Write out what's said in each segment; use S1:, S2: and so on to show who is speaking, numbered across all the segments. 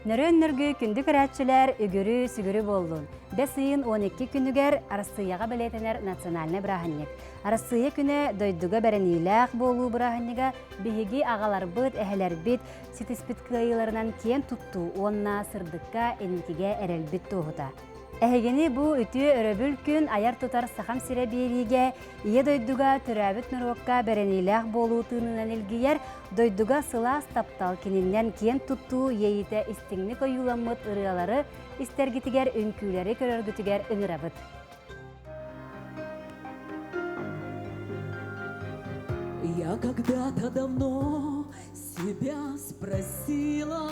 S1: Nörön-nörgü kündü kıraatçılar ügürü sügürü bollun. 5 ayın 12 günüger Arasıyaga beletener nasyonalne bırahannik. Arasıya küne doyduga bereniylaq bolu bırahanniga bihigi ağalar bıt, eheler bit, sitispit kıyılarından kiyen tuttu, onna sırdıkka ennikige erelbit tohuta. Ehegeni bu ütü öröbül gün ayar tutar saham sire birige, iye doyduga türabit nurokka bereniylaq bolu tığınınan ilgiyer, doyduga sılas taptal kininden kiyen tuttu yeyite istingni koyulamıt ırıaları, istergitiger ünküleri körörgütüger ıngırabıt.
S2: Я когда-то давно себя спросила,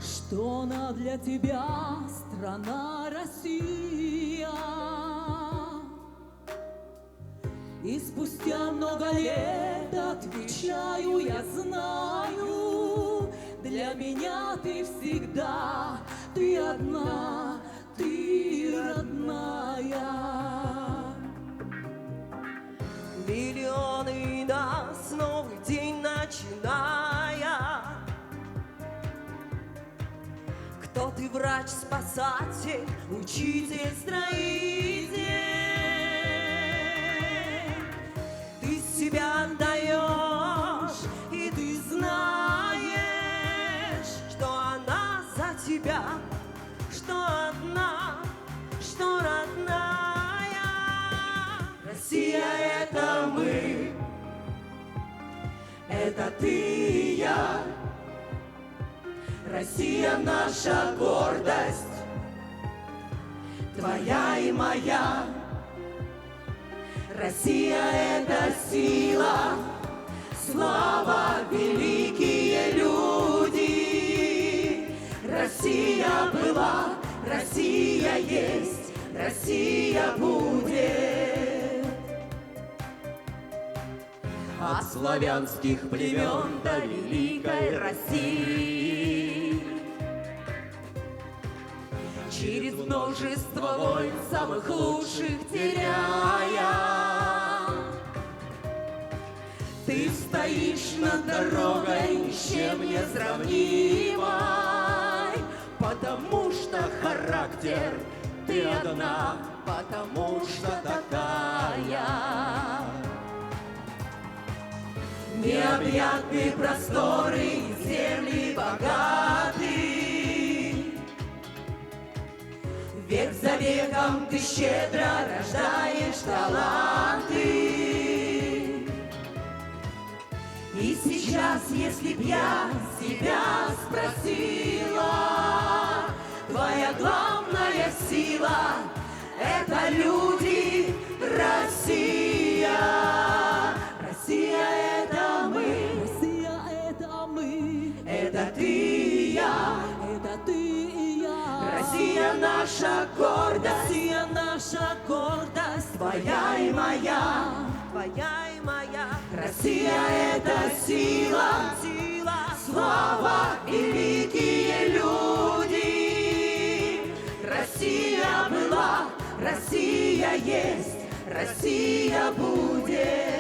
S2: что она для тебя, страна Россия. И спустя много лет отвечаю, я знаю, для меня ты всегда, ты одна, ты родная.
S3: Миллионы нас, новый день начиная. Кто ты, врач, спасатель, учитель, строитель? Ты себя отдаешь, и ты знаешь, что она за тебя, что одна, что родная. Россия — это мы, это ты и я. Россия — наша гордость, твоя и моя. Россия — это сила, слава, великие люди. Россия была, Россия есть, Россия будет. От славянских племен до великой России, через множество войн самых лучших теряя, ты стоишь над дорогой ни с чем не сравнимой, потому что характер ты одна, потому что такая. Необъятные просторы, земли богатые, век за веком ты щедро рождаешь таланты. И сейчас, если б я себя спросила, твоя главная сила — это люди, Россия. Россия — это мы,
S2: Россия — это мы,
S3: это ты и я.
S2: это ты и я.
S3: Россия — наша гордость,
S2: Россия — наша гордость,
S3: твоя и моя, твоя и моя. Россия — это сила, сила, слава и великие люди. Россия была, Россия есть, Россия будет.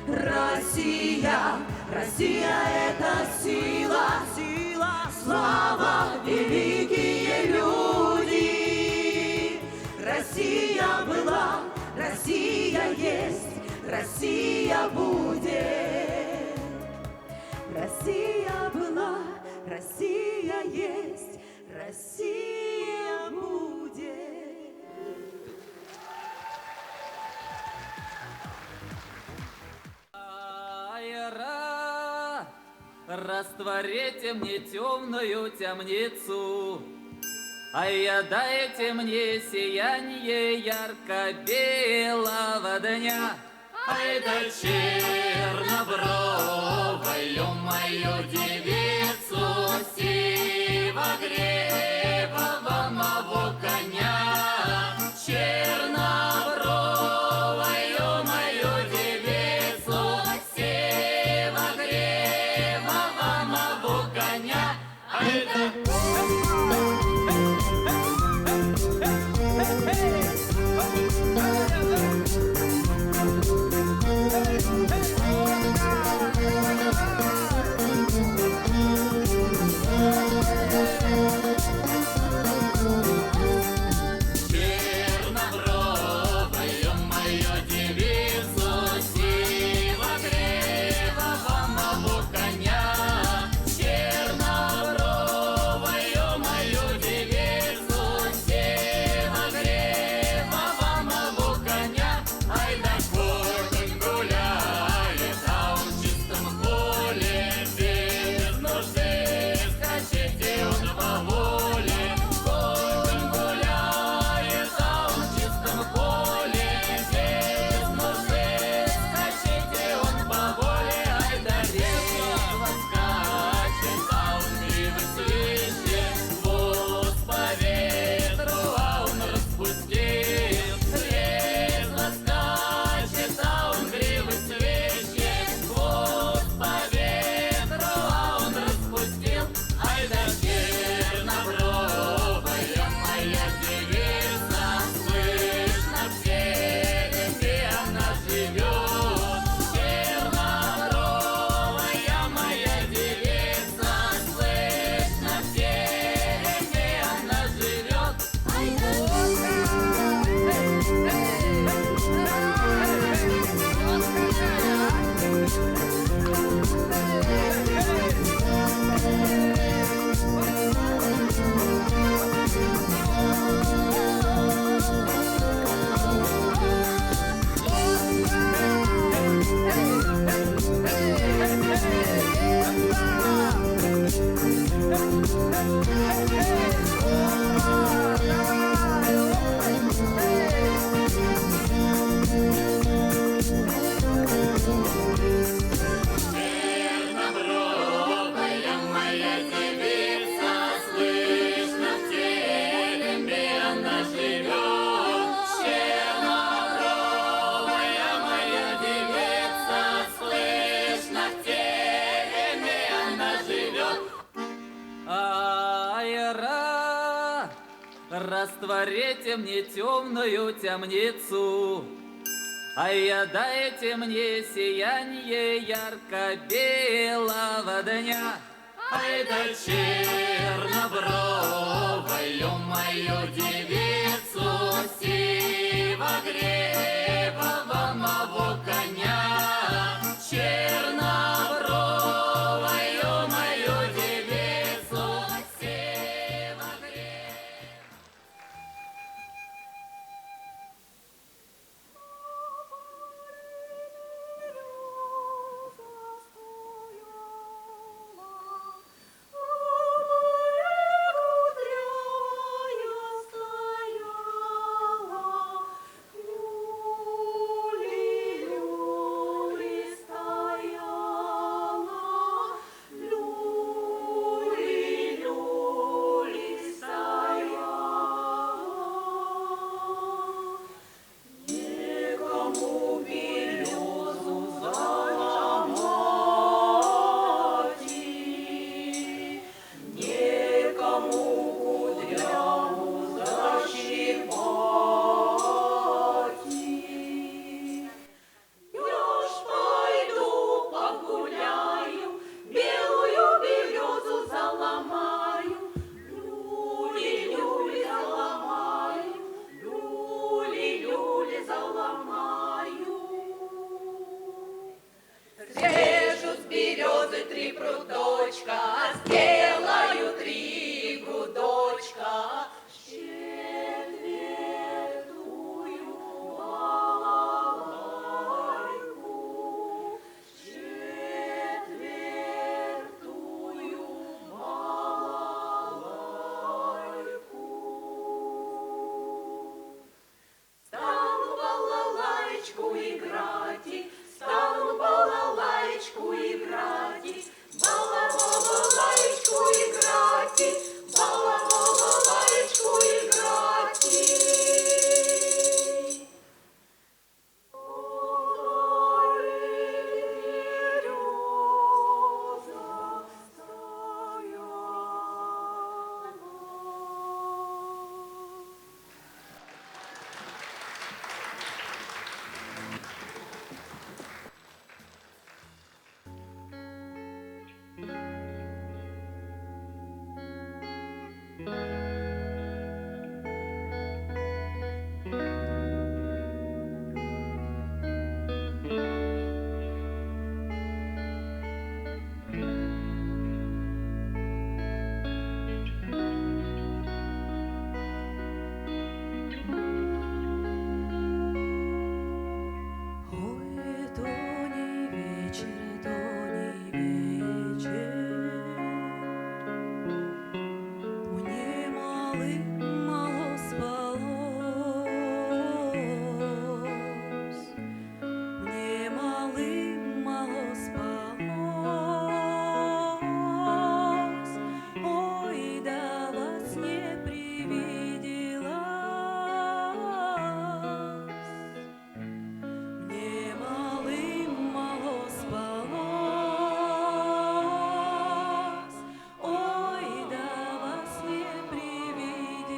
S3: Россия, Россия — это сила, сила, слава, великие люди. Россия была, Россия есть, Россия будет. Россия была, Россия есть, Россия будет.
S4: Растворите мне темную темницу, я дайте мне сияние ярко-белого дня. Ай да чернобровую мою девицу, сивогребого моего коня, чернобровую мою девицу, сивогребого моего коня. ай да. Чернобровая моя девица, сивогревого моего коня. Чернобровая мою девицу, сивогревого моего коня. Ай да конь гуляет, а он в чистом поле, без нужды скачет и он во воле. Конь гуляет, а он в чистом поле, без нужды скачет и он по воле. Ай да резво скачет, а он гривы свищет, хвост по ветру, а он распустил. Резво скачет, а он гривы свищет, хвост по ветру, а он распустил. Ай да чернобровая моя девица, слышно в тереме она живет. Чернобровая моя девица, слышно в тереме она живет. Ай да чернобровая моя девица, слышно в тереме она живет. Чернобровая моя девица, слышно в тереме она живет. Айра, растворите мне темную темницу. Ай, дайте мне сияние ярко-белого дня. Ай да чернобровую мою девицу, сивогревого моего коня. Чернобровую мою девицу, сивогревого.
S3: Ой, малым мало спалось, мне малым мало спалось, ой, да во сне привиделась, мне малым мало спалось, ой, да во сне привиделась.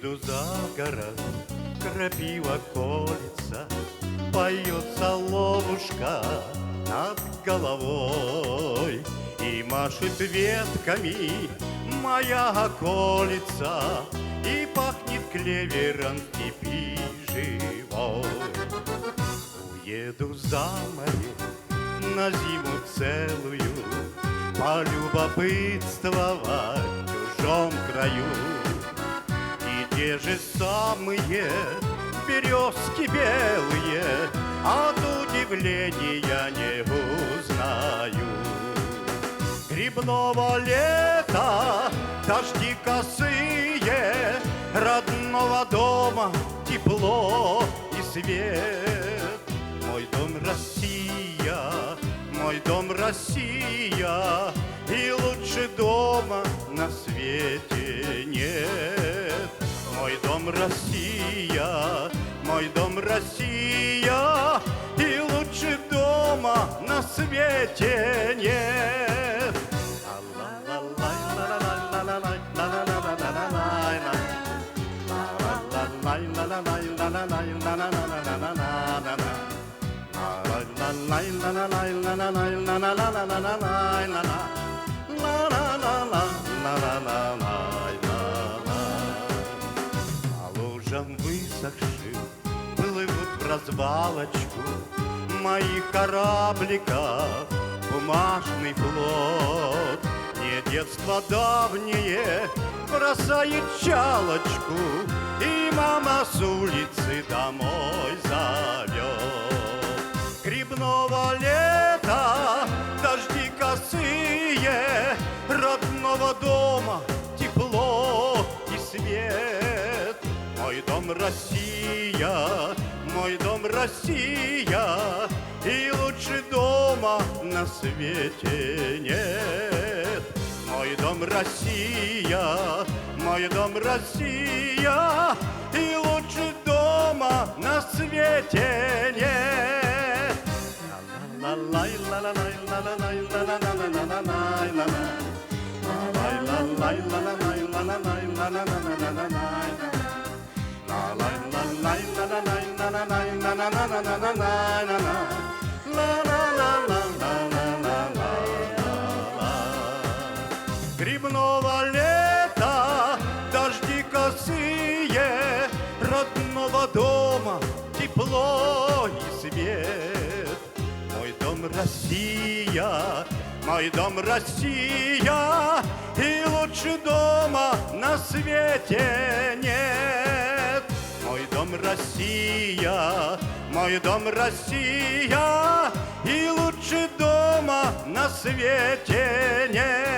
S5: Уеду за город, крапива колется, поет соловушка над головой и машет ветками моя околица, и пахнет клевером в степи живой. Уеду за море на зиму целую, полюбопытствовать в чужом краю. И те же самые березки белые от удивления не узнаю. Грибного лета дожди косые, родного дома тепло и свет. Мой дом Россия, мой дом Россия, и лучше дома на свете нет. Мой дом Россия, мой дом Россия, и лучше дома на свете нет. По лужам высохшим плывут в развалочку моих корабликов бумажный флот. Не детство давнее бросает чалочку, и мама с улицы домой зовет. Грибного лета дожди косые, родного дома тепло и свет. Мой дом Россия, мой дом Россия, и лучше дома на свете нет. Мой дом Россия, мой дом Россия, и лучше дома на свете нет. Грибного лета дожди косые, родного дома тепло и свет. Мой дом Россия, мой дом Россия, и лучше дома на свете нет. Мой дом Россия, мой дом Россия, и лучше дома на свете нет.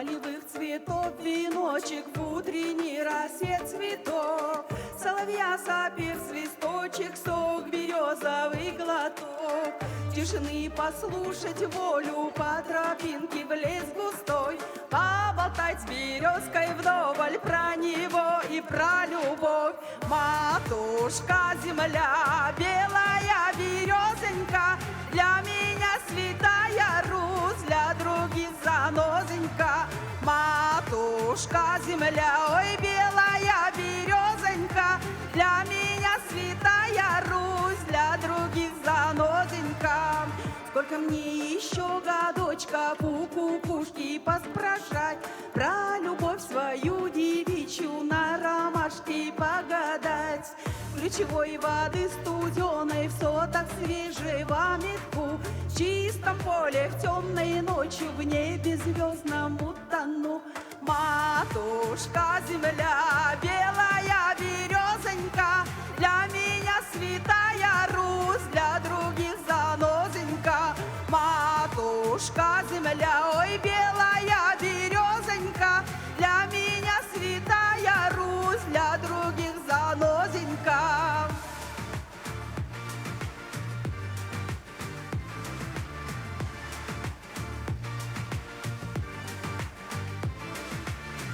S3: полевых цветов, веночек в утренней росе цветов. Соловья сопев свисточек, сок березовый глоток. Тишины послушать волю по тропинке в лес густой. Поболтать с березкой вдоволь про него и про любовь. Матушка земля, белая березонька, для меня святая Русь, для других занозонька. Матушка земля, ой, белая березонька, для меня святая Русь, для других занозонька. Сколько мне еще годочка у кукушки поспрашать, про любовь свою девичью на ромашке погадать. Ключевой воды студеной в сотах свежего метку, в чистом поле в темной ночью в небе звездном утону. Матушка земля, белая березонька, для меня святая Русь, для других занозонька. Матушка земля, ой, белая березонька, для меня святая Русь, для других занозонька.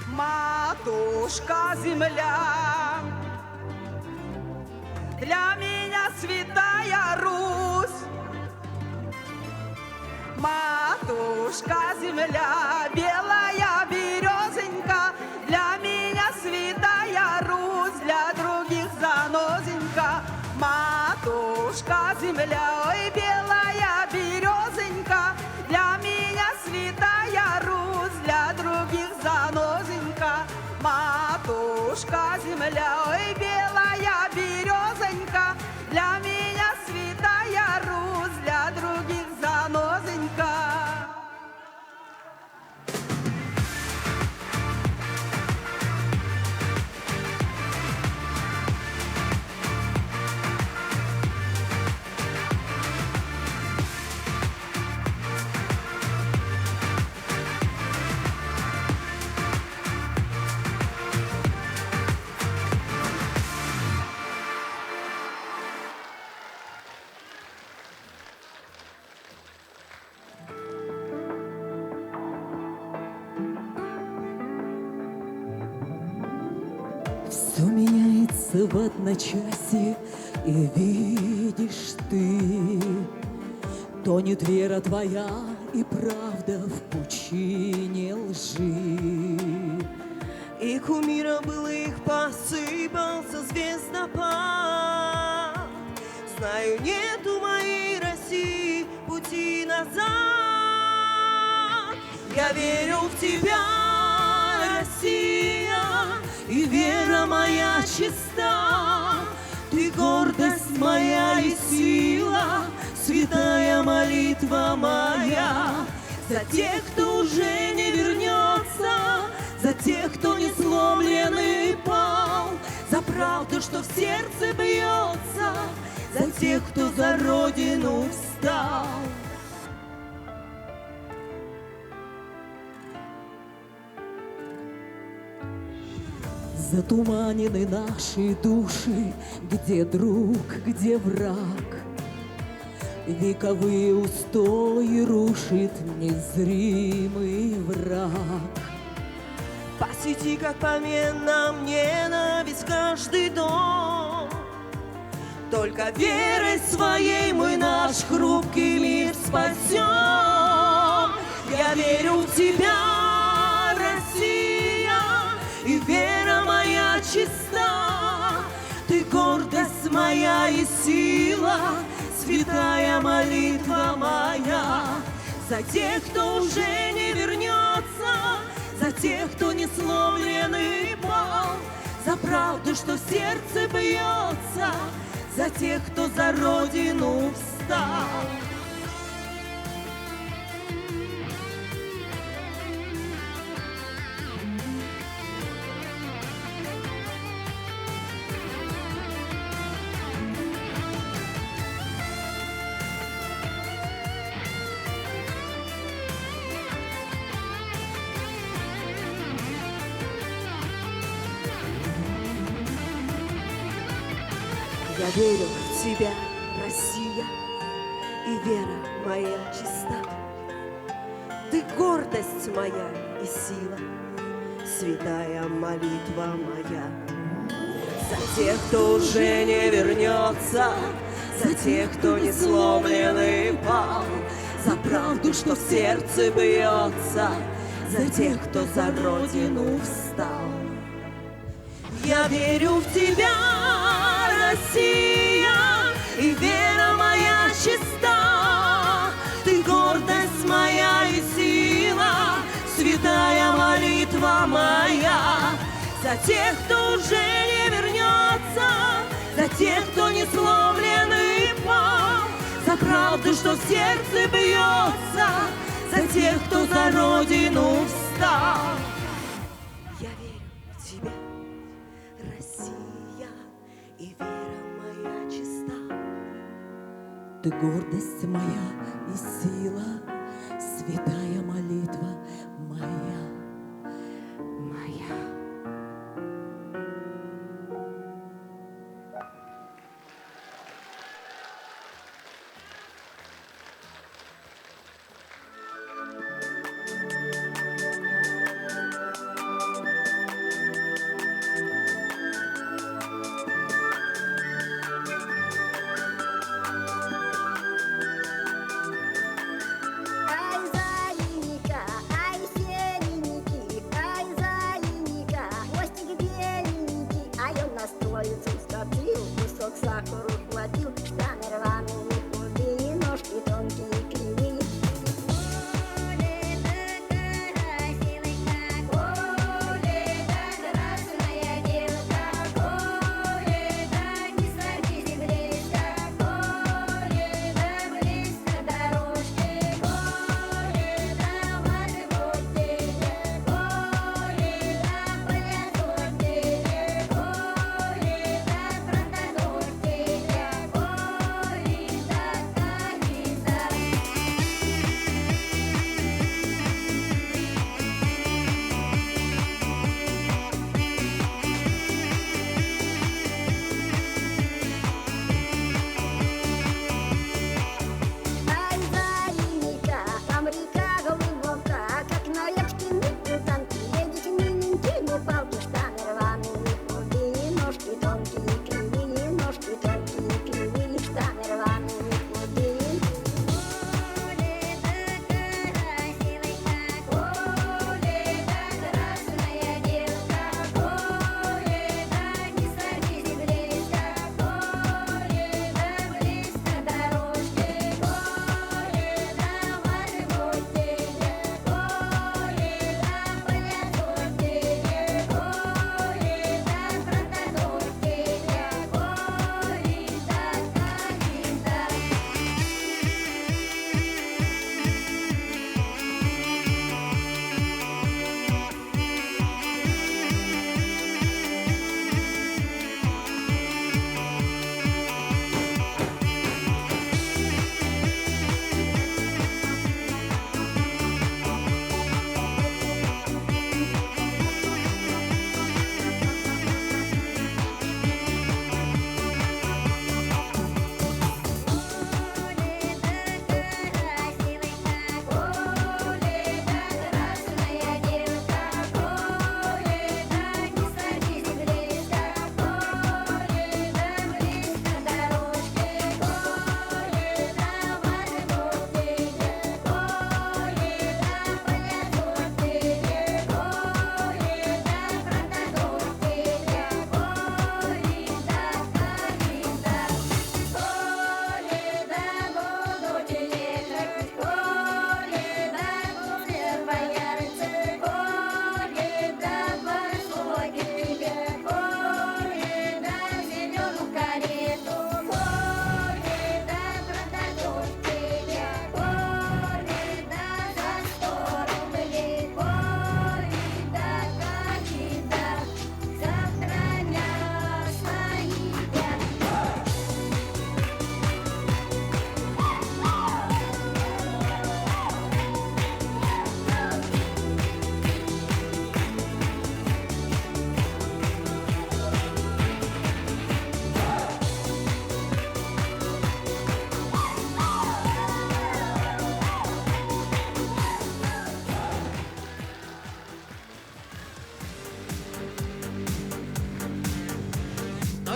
S3: Матушка земля, для меня святая Русь. Матушка земля, белая березонька, для меня святая Русь, для других занозонька. Матушка земля, ой, белая березонька, для меня святая Русь, для других занозонька. Матушка земля, ой, белая березонька, для меня святая Русь, для других занозонька.
S2: Все меняется в одночасье, и видишь ты, тонет вера твоя и правда в пучине лжи.
S3: И кумира былых посыпался звездопад. Знаю, нету моей России пути назад. Я верю в тебя, Россия, и вера моя чиста. Ты гордость моя и сила, святая молитва моя. За тех, кто уже не вернется, за тех, кто не сломлен и пал, за правду, что в сердце бьется, за тех, кто за родину встал.
S2: Затуманены наши души, где друг, где враг. Вековые устои рушит незримый враг.
S3: Посети, как по нам, ненависть в каждый дом. Только верой своей мы наш хрупкий мир спасем. Я верю в тебя, Россия, и вера моя чиста. Ты гордость моя и сила, святая молитва моя. За тех, кто уже не вернется, за тех, кто не сломлен и пал, за правду, что в сердце бьется, за тех, кто за родину встал. Я верю в тебя, Россия, и вера моя чиста. Ты гордость моя и сила, святая молитва моя. За тех, кто уже не вернется, за тех, кто не сломлен и пал, за правду, что в сердце бьется, за тех, кто за родину встал. Я верю в тебя, Россия, и вера моя чиста. Ты гордость моя и сила, святая молитва моя. За тех, кто уже не вернется, за тех, кто не сломлен и пал, за правду, что в сердце бьется, за тех, кто за родину встал. Я верю в тебя, Россия, и вера моя чиста.
S2: Ты гордость моя и сила, святая молитва моя. Моя.
S6: Ай, зелененько, ай, серенький, ай, зелененько, хвостик беленький, ай, он на столицу скопил, кусок сахару хватил, штаны рваные худые, ножки тонкие кривые. Красная девка, Коледа, не садись близко, Коледа, близко дорожки, Коледа, вот тебе, Коледа, плясок тебе, Коледа, фронтонок тебе.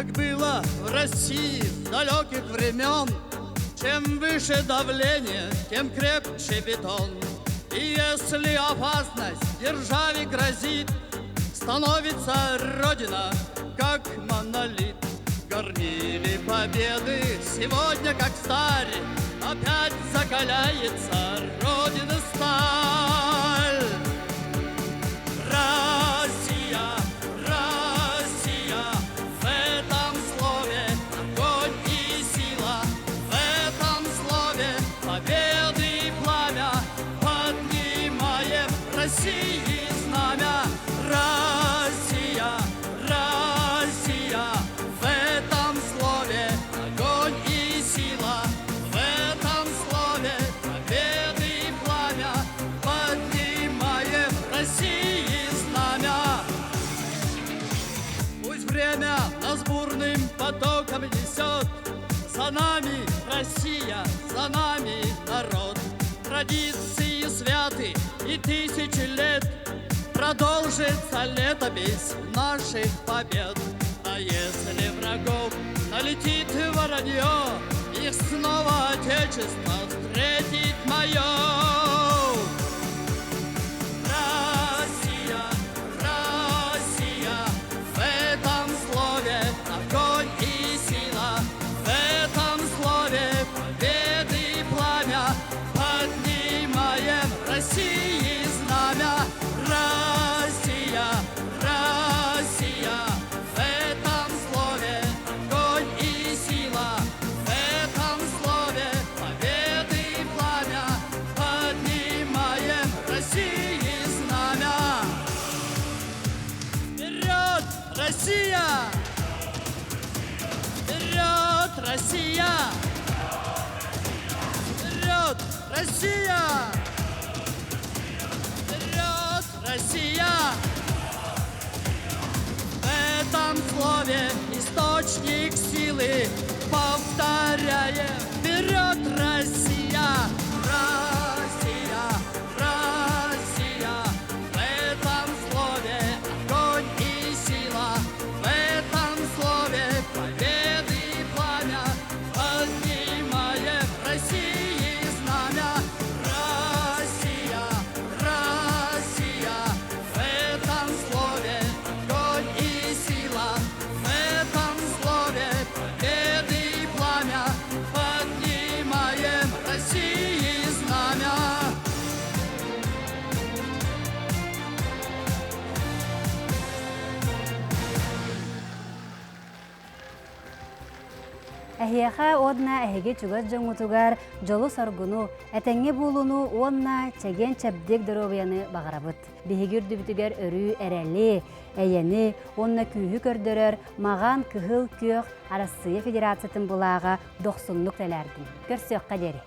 S7: как было в России далеких времен. Чем выше давление, тем крепче бетон. И если опасность державе грозит, становится Родина, как монолит. Горнили победы сегодня, как сталь, опять закаляется Родина сталь. Россия, Россия, в этом слове огонь и сила, в этом слове победы и пламя, поднимаем России знамя. Россия, Россия, в этом слове огонь и сила, в этом слове победы и пламя, поднимаем России знамя. Пусть время нас бурным потоком несет, за нами Россия, за нами народ. Традиции святы и тысячи лет, продолжится летопись наших побед. А если врагов налетит воронье, их снова Отечество встретит мое. Россия, Россия, в этом слове огонь и сила, в этом слове победы и пламя, поднимаем России знамя. Россия, Россия, в этом слове огонь и сила, в этом слове победы и пламя, поднимаем России знамя. Вперед, Россия! Вперед, Россия! Вперед, Россия! Вперед, Россия! В этом слове источник силы, повторяем, вперед, Россия! Россия, Россия, в этом слове огонь и сила, в этом слове победы и пламя, поднимаем России знамя. Россия, Россия, в этом слове огонь и сила, в этом слове победы и пламя, поднимаем России знамя.
S1: Эхиэха одна эхиге чугат жоңутугар жолу соргуну, этеңге булуну онна чеген чабдек доробияны бағарабыт. Бихигир дүбүтүгер өрү эрели, эйени, онна күйі көрдөрөр, маған кыхыл күйөк Россия Федерациятын булаға 90-лык тәләрдин. Көрсөк қадери.